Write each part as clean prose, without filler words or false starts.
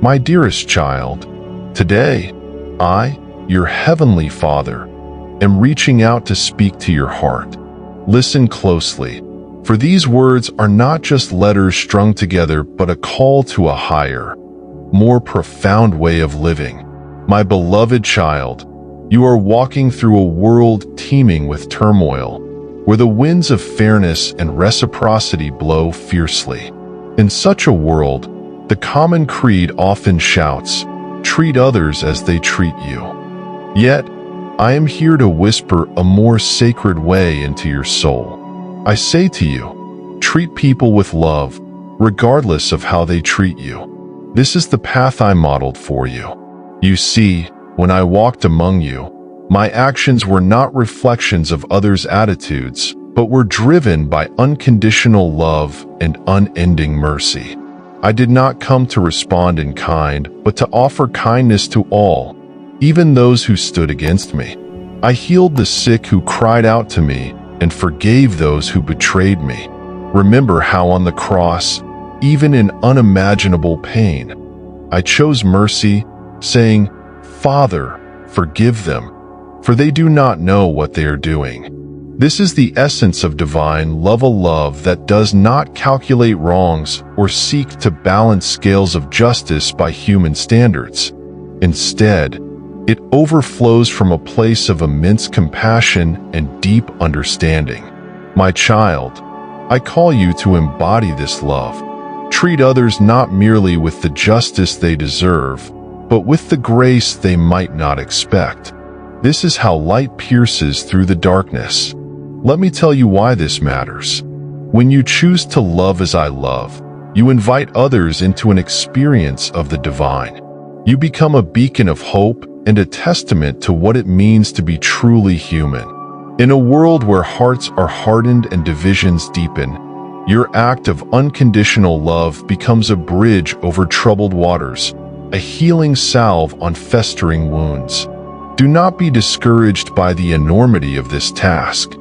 My dearest child, today, I, your Heavenly Father, am reaching out to speak to your heart. Listen closely, for these words are not just letters strung together, but a call to a higher, more profound way of living. My beloved child, you are walking through a world teeming with turmoil, where the winds of fairness and reciprocity blow fiercely. In such a world, the common creed often shouts, "Treat others as they treat you." Yet, I am here to whisper a more sacred way into your soul. I say to you, treat people with love, regardless of how they treat you. This is the path I modeled for you. You see, when I walked among you, my actions were not reflections of others' attitudes, but were driven by unconditional love and unending mercy. I did not come to respond in kind, but to offer kindness to all, even those who stood against me. I healed the sick who cried out to me and forgave those who betrayed me. Remember how on the cross, even in unimaginable pain, I chose mercy, saying, "Father, forgive them, for they do not know what they are doing." This is the essence of divine love, a love that does not calculate wrongs or seek to balance scales of justice by human standards. Instead, it overflows from a place of immense compassion and deep understanding. My child, I call you to embody this love. Treat others not merely with the justice they deserve, but with the grace they might not expect. This is how light pierces through the darkness. Let me tell you why this matters. When you choose to love as I love, you invite others into an experience of the divine. You become a beacon of hope and a testament to what it means to be truly human. In a world where hearts are hardened and divisions deepen, your act of unconditional love becomes a bridge over troubled waters, a healing salve on festering wounds. Do not be discouraged by the enormity of this task.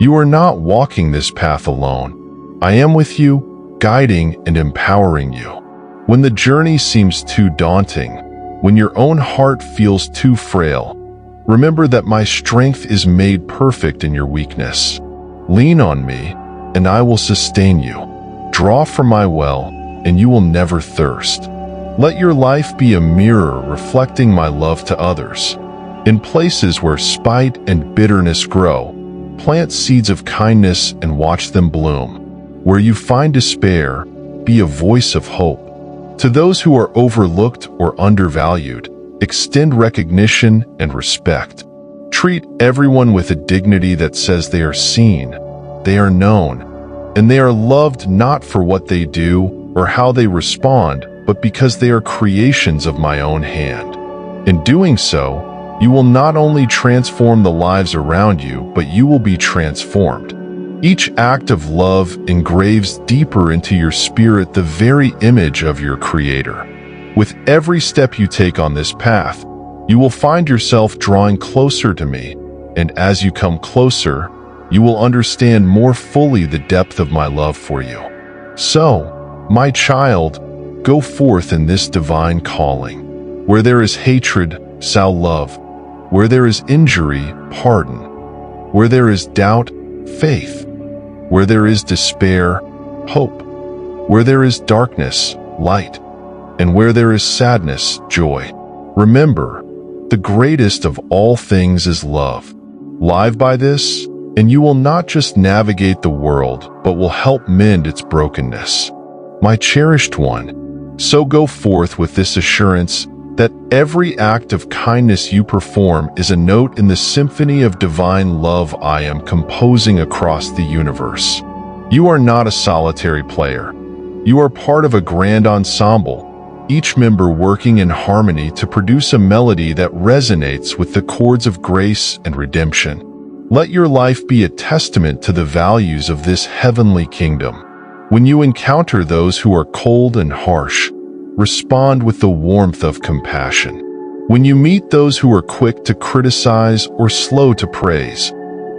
You are not walking this path alone. I am with you, guiding and empowering you. When the journey seems too daunting, when your own heart feels too frail, remember that my strength is made perfect in your weakness. Lean on me, and I will sustain you. Draw from my well, and you will never thirst. Let your life be a mirror reflecting my love to others. In places where spite and bitterness grow, plant seeds of kindness and watch them bloom. Where you find despair, be a voice of hope. To those who are overlooked or undervalued, extend recognition and respect. Treat everyone with a dignity that says they are seen, they are known, and they are loved not for what they do or how they respond, but because they are creations of my own hand. In doing so, you will not only transform the lives around you, but you will be transformed. Each act of love engraves deeper into your spirit the very image of your Creator. With every step you take on this path, you will find yourself drawing closer to me, and as you come closer, you will understand more fully the depth of my love for you. So, my child, go forth in this divine calling. Where there is hatred, sow love. Where there is injury, pardon. Where there is doubt, faith. Where there is despair, hope. Where there is darkness, light. And where there is sadness, joy. Remember, the greatest of all things is love. Live by this, and you will not just navigate the world, but will help mend its brokenness. My cherished one, so go forth with this assurance that every act of kindness you perform is a note in the symphony of divine love I am composing across the universe. You are not a solitary player. You are part of a grand ensemble, each member working in harmony to produce a melody that resonates with the chords of grace and redemption. Let your life be a testament to the values of this heavenly kingdom. When you encounter those who are cold and harsh, respond with the warmth of compassion. When you meet those who are quick to criticize or slow to praise,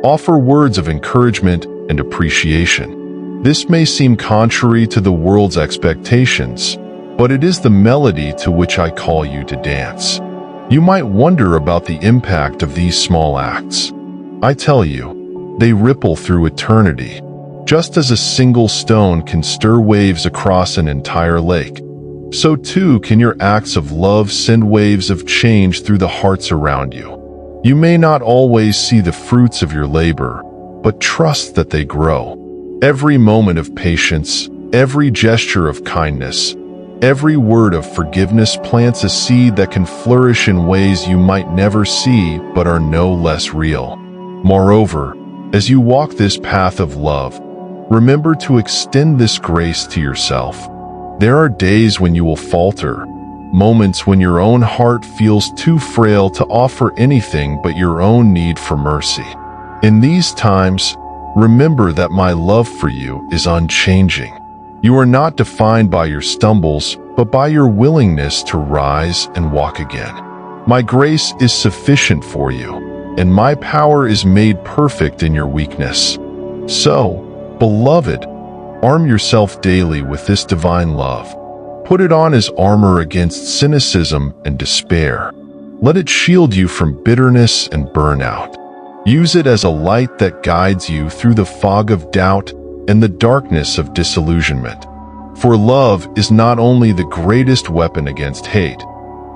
offer words of encouragement and appreciation. This may seem contrary to the world's expectations, but it is the melody to which I call you to dance. You might wonder about the impact of these small acts. I tell you, they ripple through eternity. Just as a single stone can stir waves across an entire lake, so too can your acts of love send waves of change through the hearts around you. You may not always see the fruits of your labor, but trust that they grow. Every moment of patience, every gesture of kindness, every word of forgiveness plants a seed that can flourish in ways you might never see but are no less real. Moreover, as you walk this path of love, remember to extend this grace to yourself. There are days when you will falter, moments when your own heart feels too frail to offer anything but your own need for mercy. In these times, remember that my love for you is unchanging. You are not defined by your stumbles, but by your willingness to rise and walk again. My grace is sufficient for you, and my power is made perfect in your weakness. So, beloved, arm yourself daily with this divine love. Put it on as armor against cynicism and despair. Let it shield you from bitterness and burnout. Use it as a light that guides you through the fog of doubt and the darkness of disillusionment. For love is not only the greatest weapon against hate,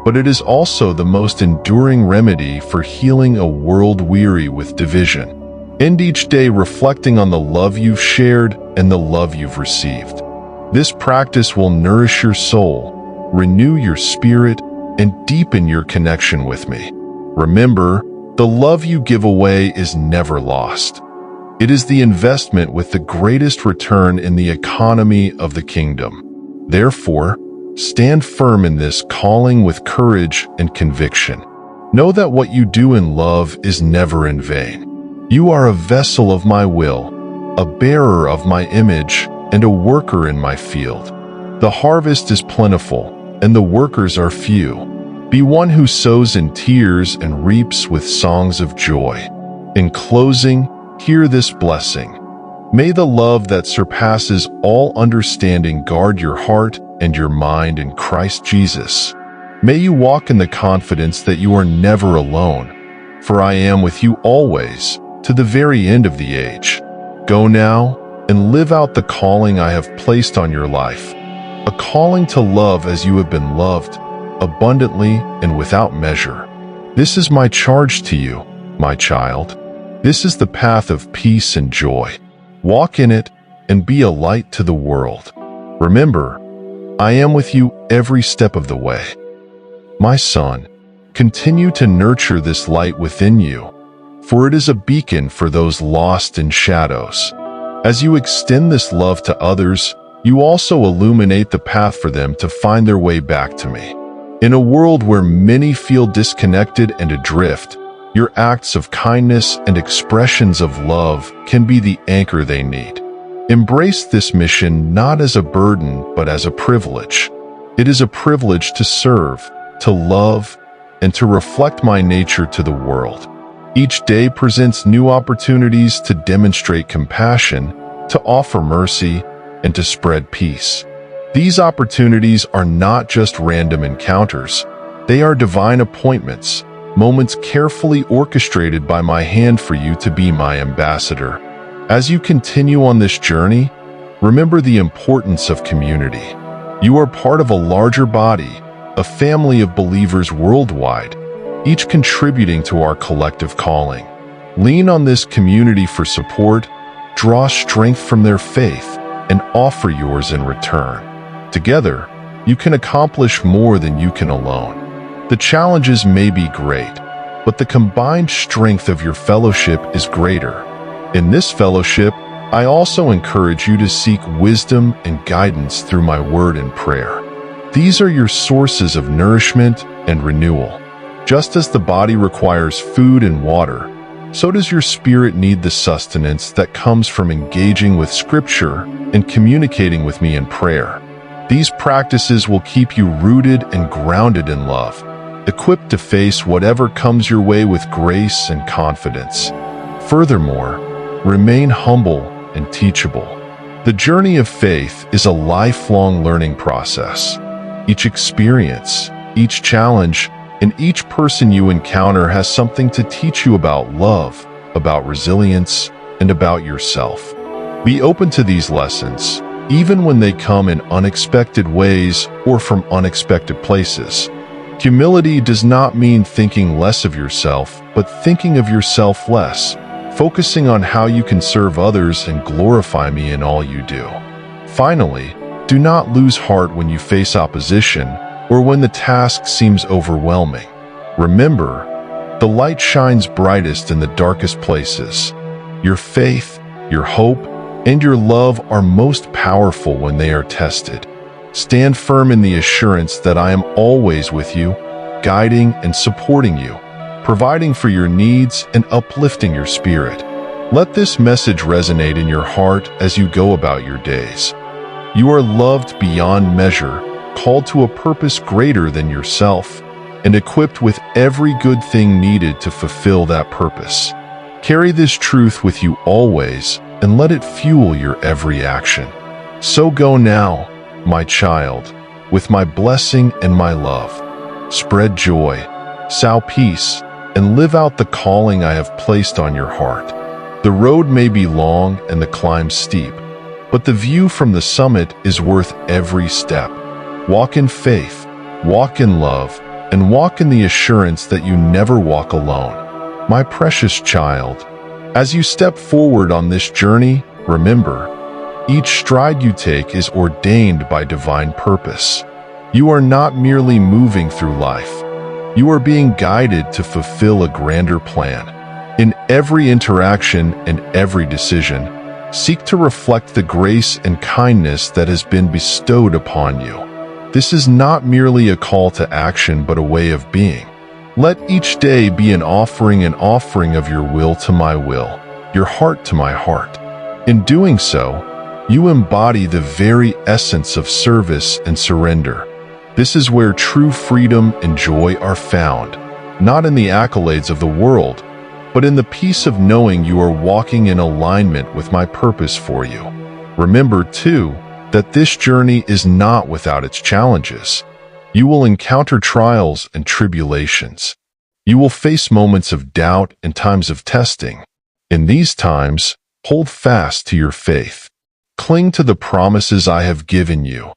but it is also the most enduring remedy for healing a world weary with division. End each day reflecting on the love you've shared and the love you've received. This practice will nourish your soul, renew your spirit, and deepen your connection with me. Remember, the love you give away is never lost. It is the investment with the greatest return in the economy of the kingdom. Therefore, stand firm in this calling with courage and conviction. Know that what you do in love is never in vain. You are a vessel of my will, a bearer of my image, and a worker in my field. The harvest is plentiful, and the workers are few. Be one who sows in tears and reaps with songs of joy. In closing, hear this blessing. May the love that surpasses all understanding guard your heart and your mind in Christ Jesus. May you walk in the confidence that you are never alone, for I am with you always, to the very end of the age. Go now and live out the calling I have placed on your life, a calling to love as you have been loved, abundantly and without measure. This is my charge to you, my child. This is the path of peace and joy. Walk in it and be a light to the world. Remember, I am with you every step of the way. My son, continue to nurture this light within you, for it is a beacon for those lost in shadows. As you extend this love to others, you also illuminate the path for them to find their way back to me. In a world where many feel disconnected and adrift, your acts of kindness and expressions of love can be the anchor they need. Embrace this mission not as a burden, but as a privilege. It is a privilege to serve, to love, and to reflect my nature to the world. Each day presents new opportunities to demonstrate compassion, to offer mercy, and to spread peace. These opportunities are not just random encounters. They are divine appointments, moments carefully orchestrated by my hand for you to be my ambassador. As you continue on this journey, remember the importance of community. You are part of a larger body, a family of believers worldwide, each contributing to our collective calling. Lean on this community for support, draw strength from their faith, and offer yours in return. Together, you can accomplish more than you can alone. The challenges may be great, but the combined strength of your fellowship is greater. In this fellowship, I also encourage you to seek wisdom and guidance through my word and prayer. These are your sources of nourishment and renewal. Just as the body requires food and water, so does your spirit need the sustenance that comes from engaging with Scripture and communicating with me in prayer. These practices will keep you rooted and grounded in love, equipped to face whatever comes your way with grace and confidence. Furthermore, remain humble and teachable. The journey of faith is a lifelong learning process. Each experience, each challenge, and each person you encounter has something to teach you about love, about resilience, and about yourself. Be open to these lessons, even when they come in unexpected ways or from unexpected places. Humility does not mean thinking less of yourself, but thinking of yourself less, focusing on how you can serve others and glorify me in all you do. Finally, do not lose heart when you face opposition or when the task seems overwhelming. Remember, the light shines brightest in the darkest places. Your faith, your hope, and your love are most powerful when they are tested. Stand firm in the assurance that I am always with you, guiding and supporting you, providing for your needs and uplifting your spirit. Let this message resonate in your heart as you go about your days. You are loved beyond measure, called to a purpose greater than yourself, and equipped with every good thing needed to fulfill that purpose. Carry this truth with you always and let it fuel your every action. So go now, my child, with my blessing and my love. Spread joy, sow peace, and live out the calling I have placed on your heart. The road may be long and the climb steep, but the view from the summit is worth every step. Walk in faith, walk in love, and walk in the assurance that you never walk alone. My precious child, as you step forward on this journey, remember, each stride you take is ordained by divine purpose. You are not merely moving through life. You are being guided to fulfill a grander plan. In every interaction and every decision, seek to reflect the grace and kindness that has been bestowed upon you. This is not merely a call to action, but a way of being. Let each day be an offering of your will to my will, your heart to my heart. In doing so, you embody the very essence of service and surrender. This is where true freedom and joy are found, not in the accolades of the world, but in the peace of knowing you are walking in alignment with my purpose for you. Remember, too, that this journey is not without its challenges. You will encounter trials and tribulations. You will face moments of doubt and times of testing. In these times, hold fast to your faith. Cling to the promises I have given you,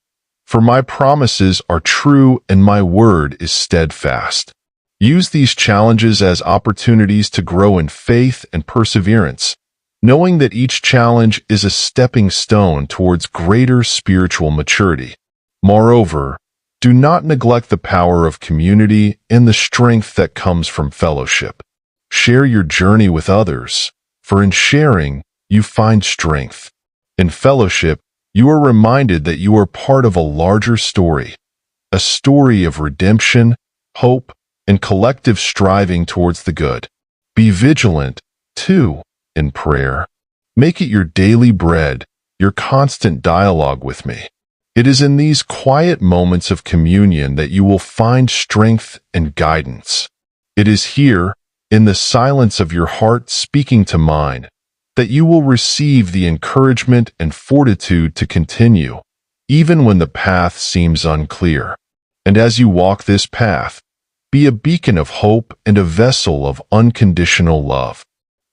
for my promises are true and my word is steadfast. Use these challenges as opportunities to grow in faith and perseverance, knowing that each challenge is a stepping stone towards greater spiritual maturity. Moreover, do not neglect the power of community and the strength that comes from fellowship. Share your journey with others, for in sharing, you find strength. In fellowship, you are reminded that you are part of a larger story, a story of redemption, hope, and collective striving towards the good. Be vigilant, too, in prayer. Make it your daily bread, your constant dialogue with me. It is in these quiet moments of communion that you will find strength and guidance. It is here, in the silence of your heart speaking to mine, that you will receive the encouragement and fortitude to continue, even when the path seems unclear. And as you walk this path, be a beacon of hope and a vessel of unconditional love.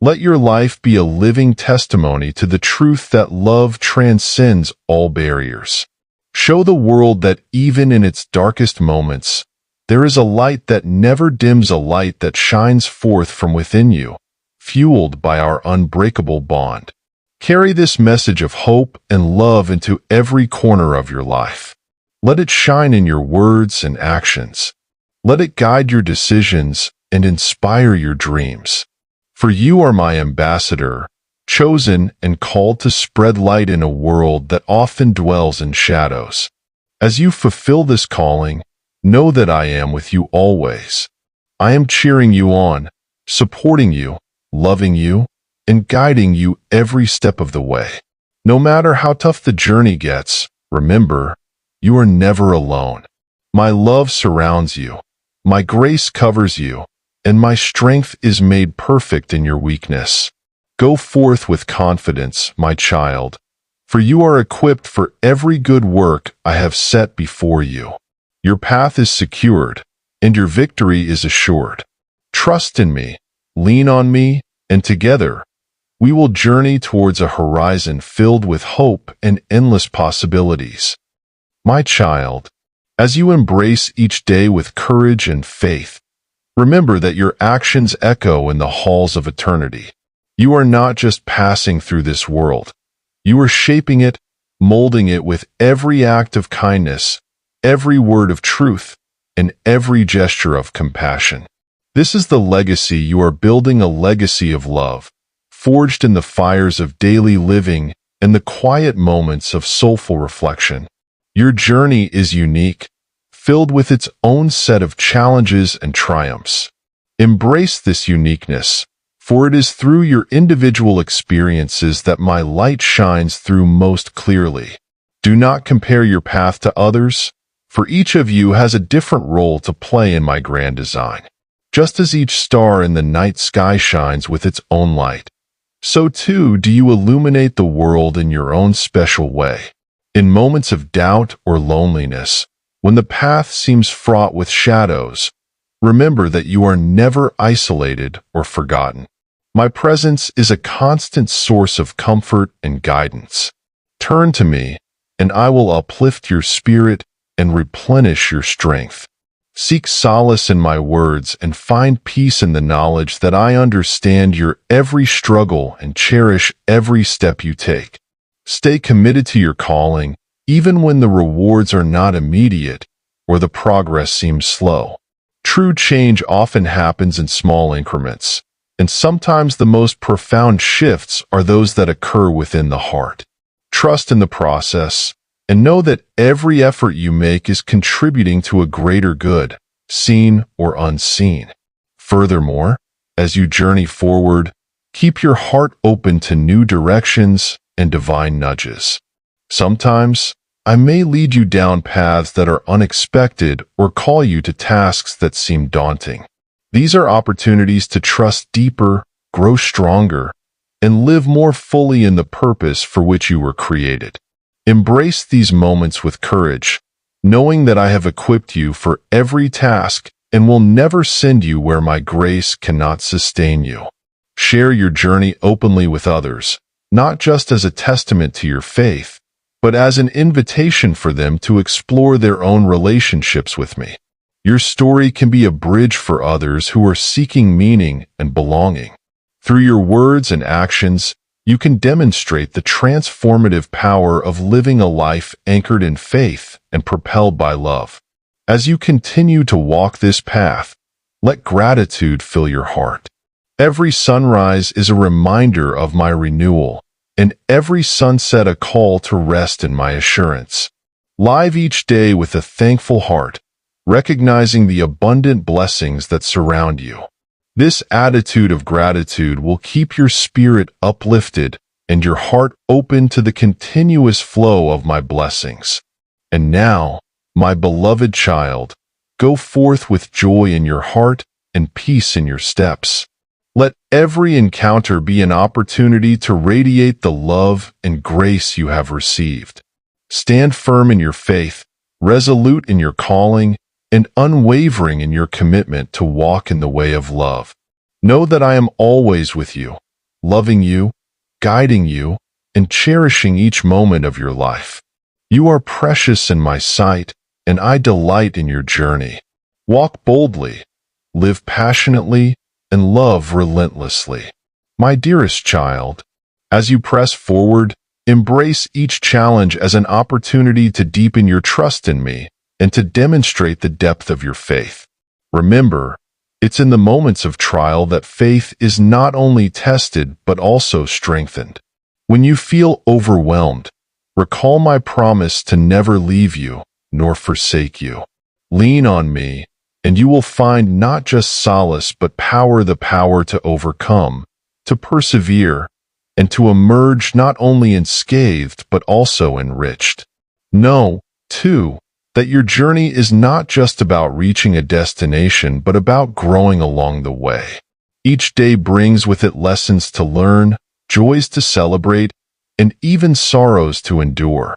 Let your life be a living testimony to the truth that love transcends all barriers. Show the world that even in its darkest moments, there is a light that never dims, a light that shines forth from within you, fueled by our unbreakable bond. Carry this message of hope and love into every corner of your life. Let it shine in your words and actions. Let it guide your decisions and inspire your dreams. For you are my ambassador, chosen and called to spread light in a world that often dwells in shadows. As you fulfill this calling, know that I am with you always. I am cheering you on, supporting you, loving you, and guiding you every step of the way. No matter how tough the journey gets, remember, you are never alone. My love surrounds you, my grace covers you, and my strength is made perfect in your weakness. Go forth with confidence, my child, for you are equipped for every good work I have set before you. Your path is secured, and your victory is assured. Trust in me, lean on me, and together, we will journey towards a horizon filled with hope and endless possibilities. My child, as you embrace each day with courage and faith, remember that your actions echo in the halls of eternity. You are not just passing through this world. You are shaping it, molding it with every act of kindness, every word of truth, and every gesture of compassion. This is the legacy you are building, a legacy of love, forged in the fires of daily living and the quiet moments of soulful reflection. Your journey is unique, filled with its own set of challenges and triumphs. Embrace this uniqueness, for it is through your individual experiences that my light shines through most clearly. Do not compare your path to others, for each of you has a different role to play in my grand design. Just as each star in the night sky shines with its own light, so too do you illuminate the world in your own special way. In moments of doubt or loneliness, when the path seems fraught with shadows, remember that you are never isolated or forgotten. My presence is a constant source of comfort and guidance. Turn to me, and I will uplift your spirit and replenish your strength. Seek solace in my words and find peace in the knowledge that I understand your every struggle and cherish every step you take. Stay committed to your calling, even when the rewards are not immediate or the progress seems slow. True change often happens in small increments, and sometimes the most profound shifts are those that occur within the heart. Trust in the process, and know that every effort you make is contributing to a greater good, seen or unseen. Furthermore, as you journey forward, keep your heart open to new directions and divine nudges. Sometimes, I may lead you down paths that are unexpected or call you to tasks that seem daunting. These are opportunities to trust deeper, grow stronger, and live more fully in the purpose for which you were created. Embrace these moments with courage, knowing that I have equipped you for every task and will never send you where my grace cannot sustain you. Share your journey openly with others, not just as a testament to your faith, but as an invitation for them to explore their own relationships with me. Your story can be a bridge for others who are seeking meaning and belonging. Through your words and actions, you can demonstrate the transformative power of living a life anchored in faith and propelled by love. As you continue to walk this path, let gratitude fill your heart. Every sunrise is a reminder of my renewal, and every sunset a call to rest in my assurance. Live each day with a thankful heart, recognizing the abundant blessings that surround you. This attitude of gratitude will keep your spirit uplifted and your heart open to the continuous flow of my blessings. And now, my beloved child, go forth with joy in your heart and peace in your steps. Let every encounter be an opportunity to radiate the love and grace you have received. Stand firm in your faith, resolute in your calling, and unwavering in your commitment to walk in the way of love. Know that I am always with you, loving you, guiding you, and cherishing each moment of your life. You are precious in my sight, and I delight in your journey. Walk boldly, live passionately, and love relentlessly. My dearest child, as you press forward, embrace each challenge as an opportunity to deepen your trust in me and to demonstrate the depth of your faith. Remember, it's in the moments of trial that faith is not only tested but also strengthened. When you feel overwhelmed, recall my promise to never leave you nor forsake you. Lean on me, and you will find not just solace but the power to overcome, to persevere, and to emerge not only unscathed but also enriched. Know, too, that your journey is not just about reaching a destination but about growing along the way. Each day brings with it lessons to learn, joys to celebrate, and even sorrows to endure,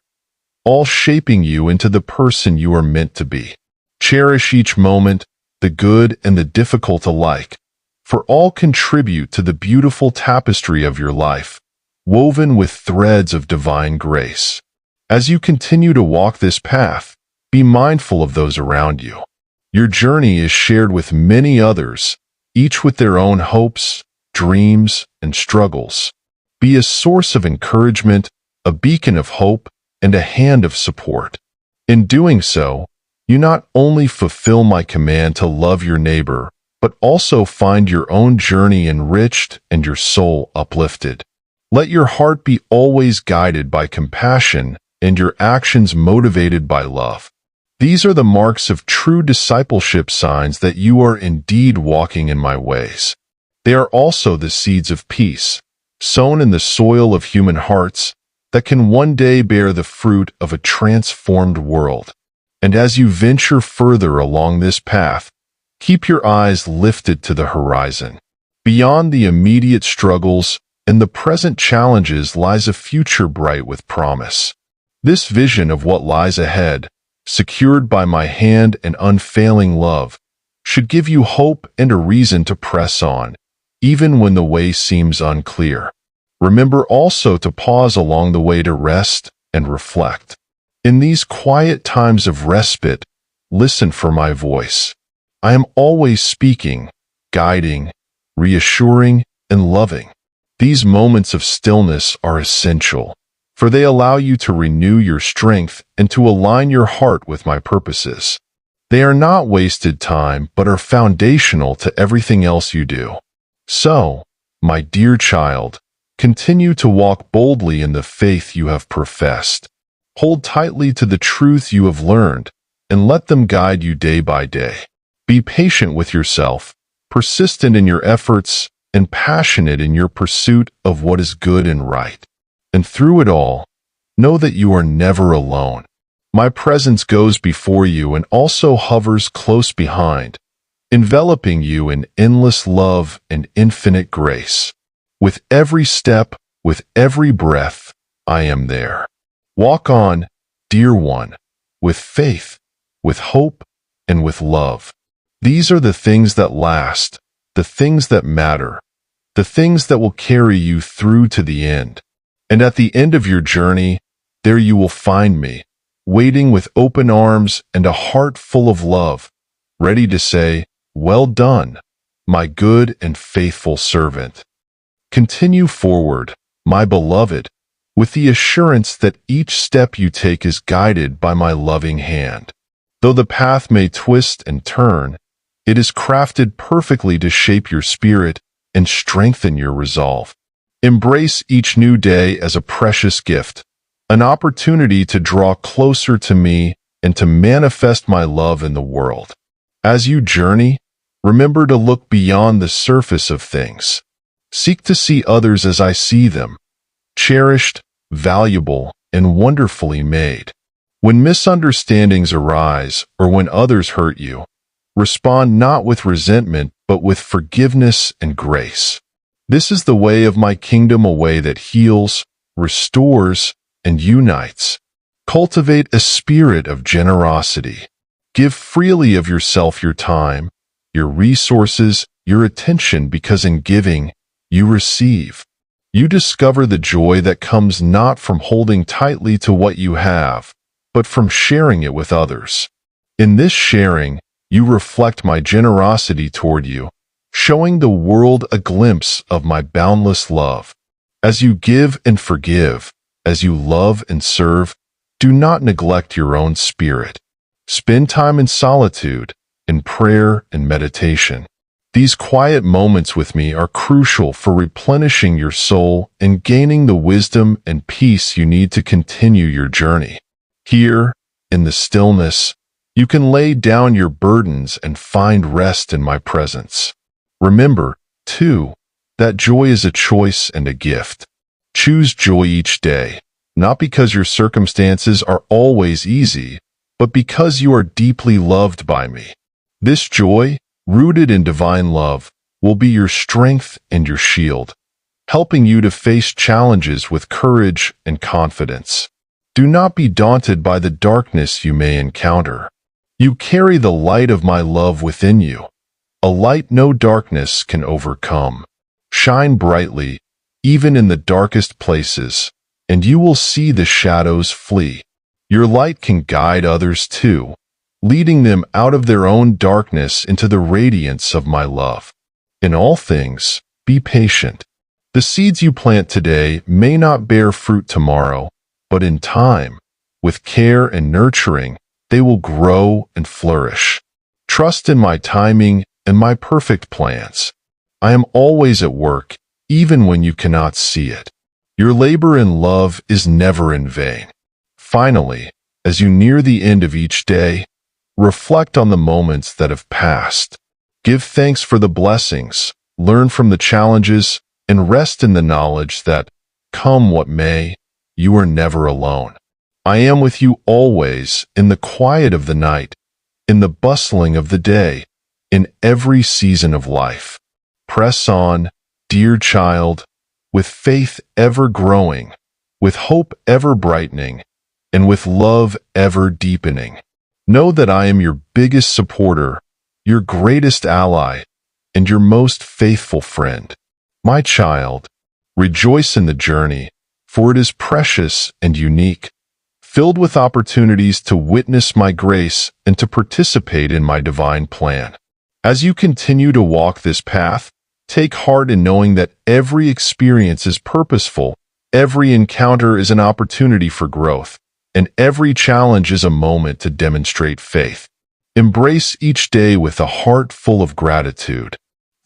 all shaping you into the person you are meant to be. Cherish each moment, the good and the difficult alike, for all contribute to the beautiful tapestry of your life, woven with threads of divine grace. As you continue to walk this path, be mindful of those around you. Your journey is shared with many others, each with their own hopes, dreams, and struggles. Be a source of encouragement, a beacon of hope, and a hand of support. In doing so, you not only fulfill my command to love your neighbor, but also find your own journey enriched and your soul uplifted. Let your heart be always guided by compassion and your actions motivated by love. These are the marks of true discipleship, signs that you are indeed walking in my ways. They are also the seeds of peace, sown in the soil of human hearts, that can one day bear the fruit of a transformed world. And as you venture further along this path, keep your eyes lifted to the horizon. Beyond the immediate struggles and the present challenges lies a future bright with promise. This vision of what lies ahead, secured by my hand and unfailing love, should give you hope and a reason to press on, even when the way seems unclear. Remember also to pause along the way to rest and reflect. In these quiet times of respite, listen for my voice. I am always speaking, guiding, reassuring, and loving. These moments of stillness are essential, for they allow you to renew your strength and to align your heart with my purposes. They are not wasted time, but are foundational to everything else you do. So, my dear child, continue to walk boldly in the faith you have professed. Hold tightly to the truth you have learned, and let them guide you day by day. Be patient with yourself, persistent in your efforts, and passionate in your pursuit of what is good and right. And through it all, know that you are never alone. My presence goes before you and also hovers close behind, enveloping you in endless love and infinite grace. With every step, with every breath, I am there. Walk on, dear one, with faith, with hope, and with love. These are the things that last, the things that matter, the things that will carry you through to the end. And at the end of your journey, there you will find me, waiting with open arms and a heart full of love, ready to say, "Well done, my good and faithful servant." Continue forward, my beloved, with the assurance that each step you take is guided by my loving hand. Though the path may twist and turn, it is crafted perfectly to shape your spirit and strengthen your resolve. Embrace each new day as a precious gift, an opportunity to draw closer to me and to manifest my love in the world. As you journey, remember to look beyond the surface of things. Seek to see others as I see them, cherished, valuable, and wonderfully made. When misunderstandings arise or when others hurt you, respond not with resentment but with forgiveness and grace. This is the way of my kingdom, a way that heals, restores, and unites. Cultivate a spirit of generosity. Give freely of yourself, your time, your resources, your attention, because in giving, you receive. You discover the joy that comes not from holding tightly to what you have, but from sharing it with others. In this sharing, you reflect my generosity toward you, showing the world a glimpse of my boundless love. As you give and forgive, as you love and serve, do not neglect your own spirit. Spend time in solitude, in prayer and meditation. These quiet moments with me are crucial for replenishing your soul and gaining the wisdom and peace you need to continue your journey. Here, in the stillness, you can lay down your burdens and find rest in my presence. Remember, too, that joy is a choice and a gift. Choose joy each day, not because your circumstances are always easy, but because you are deeply loved by me. This joy, rooted in divine love, will be your strength and your shield, helping you to face challenges with courage and confidence. Do not be daunted by the darkness you may encounter. You carry the light of my love within you, a light no darkness can overcome. Shine brightly, even in the darkest places, and you will see the shadows flee. Your light can guide others too, leading them out of their own darkness into the radiance of my love. In all things, be patient. The seeds you plant today may not bear fruit tomorrow, but in time, with care and nurturing, they will grow and flourish. Trust in my timing and my perfect plans. I am always at work, even when you cannot see it. Your labor in love is never in vain. Finally, as you near the end of each day, reflect on the moments that have passed. Give thanks for the blessings, learn from the challenges, and rest in the knowledge that, come what may, you are never alone. I am with you always, in the quiet of the night, in the bustling of the day, in every season of life. Press on, dear child, with faith ever growing, with hope ever brightening, and with love ever deepening. Know that I am your biggest supporter, your greatest ally, and your most faithful friend. My child, rejoice in the journey, for it is precious and unique, filled with opportunities to witness my grace and to participate in my divine plan. As you continue to walk this path, take heart in knowing that every experience is purposeful, every encounter is an opportunity for growth, and every challenge is a moment to demonstrate faith. Embrace each day with a heart full of gratitude.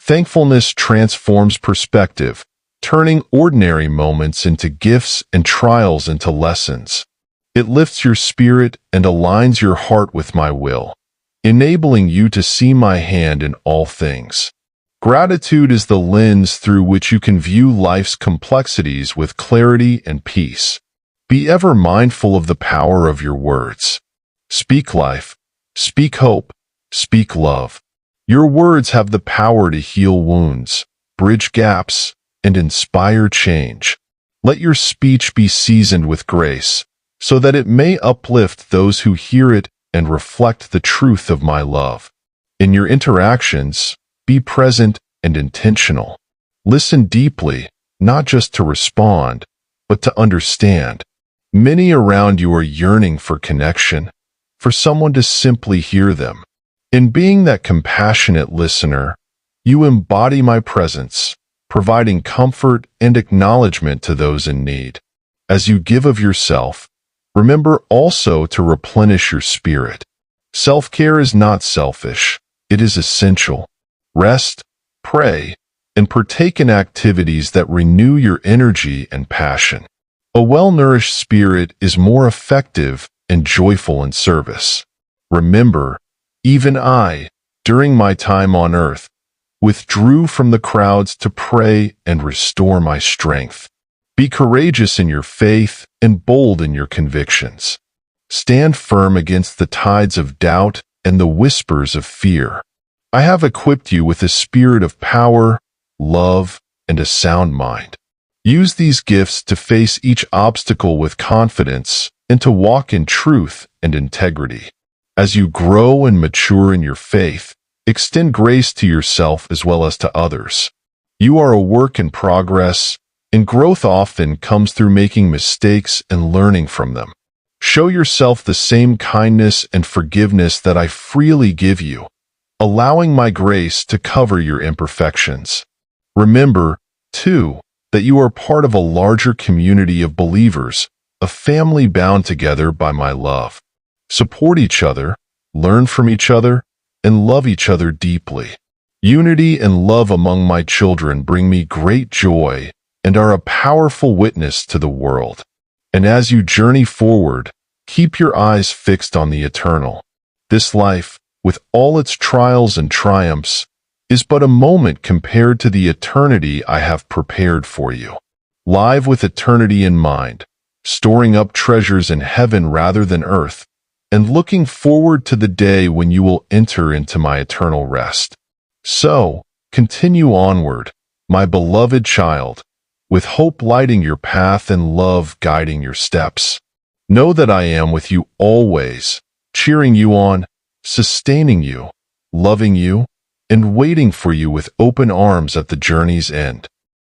Thankfulness transforms perspective, turning ordinary moments into gifts and trials into lessons. It lifts your spirit and aligns your heart with my will, enabling you to see my hand in all things. Gratitude is the lens through which you can view life's complexities with clarity and peace. Be ever mindful of the power of your words. Speak life, speak hope, speak love. Your words have the power to heal wounds, bridge gaps, and inspire change. Let your speech be seasoned with grace, so that it may uplift those who hear it and reflect the truth of my love. In your interactions, be present and intentional. Listen deeply, not just to respond, but to understand. Many around you are yearning for connection, for someone to simply hear them. In being that compassionate listener, you embody my presence, providing comfort and acknowledgement to those in need. As you give of yourself, remember also to replenish your spirit. Self-care is not selfish, it is essential. Rest, pray, and partake in activities that renew your energy and passion. A well-nourished spirit is more effective and joyful in service. Remember, even I, during my time on earth, withdrew from the crowds to pray and restore my strength. Be courageous in your faith and bold in your convictions. Stand firm against the tides of doubt and the whispers of fear. I have equipped you with a spirit of power, love, and a sound mind. Use these gifts to face each obstacle with confidence and to walk in truth and integrity. As you grow and mature in your faith, extend grace to yourself as well as to others. You are a work in progress, and growth often comes through making mistakes and learning from them. Show yourself the same kindness and forgiveness that I freely give you, allowing my grace to cover your imperfections. Remember, too, that you are part of a larger community of believers, a family bound together by my love. Support each other, learn from each other, and love each other deeply. Unity and love among my children bring me great joy and are a powerful witness to the world. And as you journey forward, keep your eyes fixed on the eternal. This life, with all its trials and triumphs, is but a moment compared to the eternity I have prepared for you. Live with eternity in mind, storing up treasures in heaven rather than earth, and looking forward to the day when you will enter into my eternal rest. So, continue onward, my beloved child, with hope lighting your path and love guiding your steps. Know that I am with you always, cheering you on, sustaining you, loving you, and waiting for you with open arms at the journey's end.